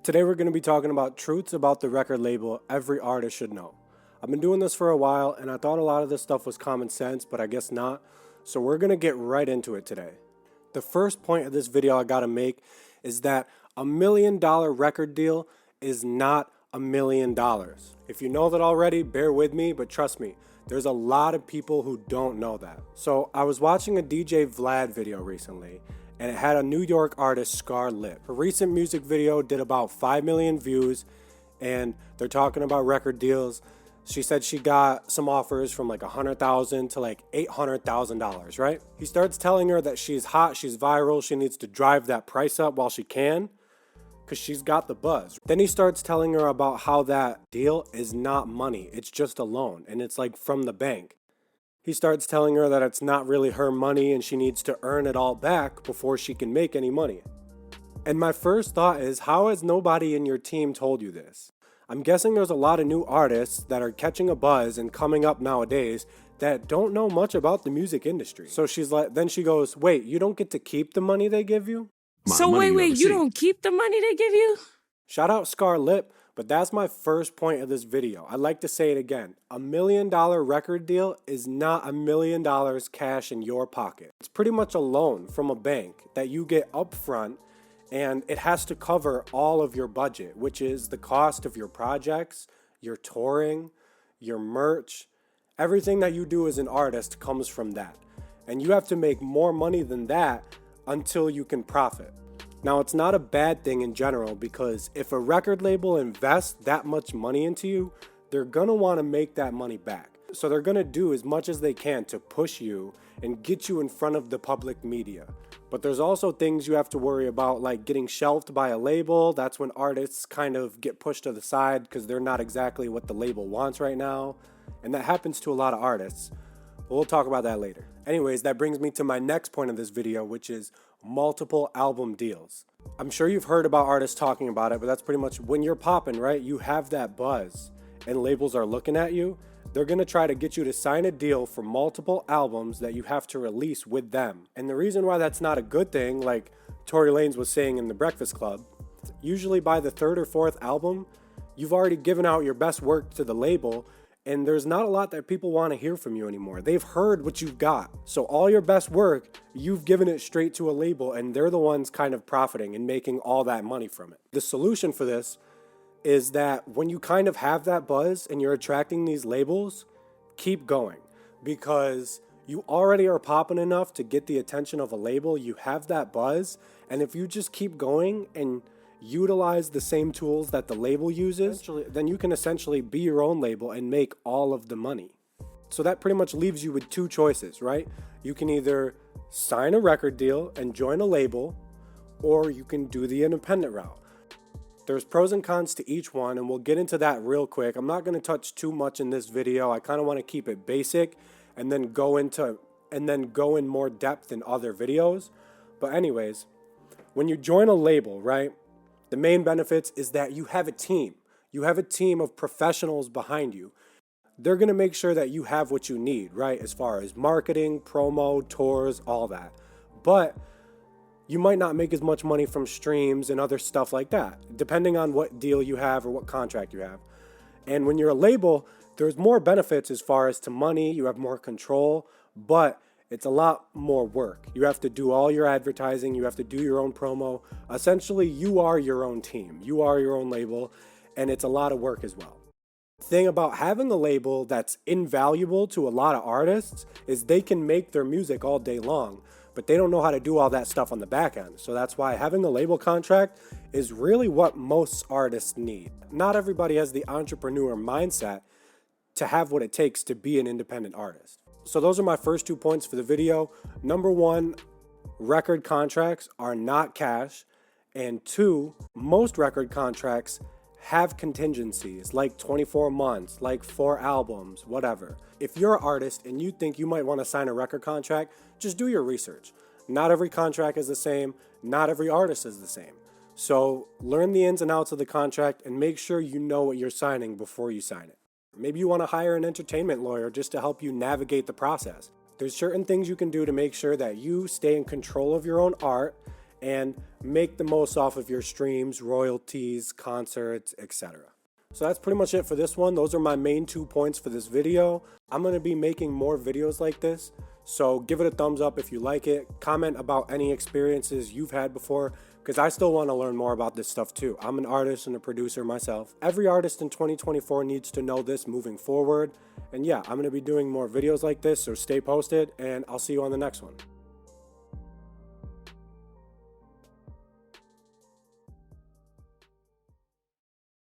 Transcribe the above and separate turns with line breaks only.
Today we're going to be talking about truths about the record label every artist should know. I've been doing this for a while and I thought a lot of this stuff was common sense, but I guess not. So we're going to get right into it today. The first point of this video I got to make is that $1 million record deal is not $1 million. If you know that already, bear with me, but trust me, there's a lot of people who don't know that. So I was watching a DJ Vlad video recently, and it had a New York artist, Scar Lip. Her recent music video did about 5 million views, and they're talking about record deals. She said she got some offers from like $100,000 to like $800,000, right? He starts telling her that she's hot, she's viral, she needs to drive that price up while she can, because she's got the buzz. Then he starts telling her about how that deal is not money, it's just a loan, and it's like from the bank. He starts telling her that it's not really her money and she needs to earn it all back before she can make any money. And my first thought is, how has nobody in your team told you this? I'm guessing there's a lot of new artists that are catching a buzz and coming up nowadays that don't know much about the music industry. So then she goes, wait, you don't get to keep the money they give you?
So wait, you don't keep the money they give you?
Shout out Scar Lip, but that's my first point of this video. I'd like to say it again. $1 million record deal is not $1 million cash in your pocket. It's pretty much a loan from a bank that you get upfront, and it has to cover all of your budget, which is the cost of your projects, your touring, your merch. Everything that you do as an artist comes from that. And you have to make more money than that until you can profit. Now, it's not a bad thing in general, because if a record label invests that much money into you, they're going to want to make that money back. So they're going to do as much as they can to push you and get you in front of the public media. But there's also things you have to worry about, like getting shelved by a label. That's when artists kind of get pushed to the side because they're not exactly what the label wants right now. And that happens to a lot of artists. But we'll talk about that later. Anyways, that brings me to my next point of this video, which is multiple album deals. I'm sure you've heard about artists talking about it, but that's pretty much when you're popping, right? You have that buzz and labels are looking at you. They're going to try to get you to sign a deal for multiple albums that you have to release with them. And the reason why that's not a good thing, like Tory Lanez was saying in The Breakfast Club, usually by the third or fourth album, you've already given out your best work to the label, and there's not a lot that people want to hear from you anymore. They've heard what you've got. So all your best work, you've given it straight to a label, and they're the ones kind of profiting and making all that money from it. The solution for this is that when you kind of have that buzz and you're attracting these labels, keep going. Because you already are popping enough to get the attention of a label. You have that buzz, and if you just keep going and utilize the same tools that the label uses, then you can essentially be your own label and make all of the money. So that pretty much leaves you with two choices, right? You can either sign a record deal and join a label, or you can do the independent route. There's pros and cons to each one, and we'll get into that real quick. I'm not going to touch too much in this video. I kind of want to keep it basic and then go in more depth in other videos. But anyways, when you join a label, right? The main benefits is that you have a team. You have a team of professionals behind you. They're going to make sure that you have what you need, right? As far as marketing, promo, tours, all that. But you might not make as much money from streams and other stuff like that, depending on what deal you have or what contract you have. And when you're a label, there's more benefits as far as to money. You have more control, but it's a lot more work. You have to do all your advertising. You have to do your own promo. Essentially, you are your own team. You are your own label, and it's a lot of work as well. The thing about having a label that's invaluable to a lot of artists is they can make their music all day long, but they don't know how to do all that stuff on the back end. So that's why having a label contract is really what most artists need. Not everybody has the entrepreneur mindset to have what it takes to be an independent artist. So those are my first 2 points for the video. Number one, record contracts are not cash. And two, most record contracts have contingencies like 24 months, like 4 albums, whatever. If you're an artist and you think you might want to sign a record contract, just do your research. Not every contract is the same. Not every artist is the same. So learn the ins and outs of the contract and make sure you know what you're signing before you sign it. Maybe you want to hire an entertainment lawyer just to help you navigate the process. There's certain things you can do to make sure that you stay in control of your own art and make the most off of your streams, royalties, concerts, etc. So that's pretty much it for this one. Those are my main 2 points for this video. I'm going to be making more videos like this, so give it a thumbs up if you like it. Comment about any experiences you've had before, because I still want to learn more about this stuff too. I'm an artist and a producer myself. Every artist in 2024 needs to know this moving forward. And yeah, I'm going to be doing more videos like this, so stay posted, and I'll see you on the next one.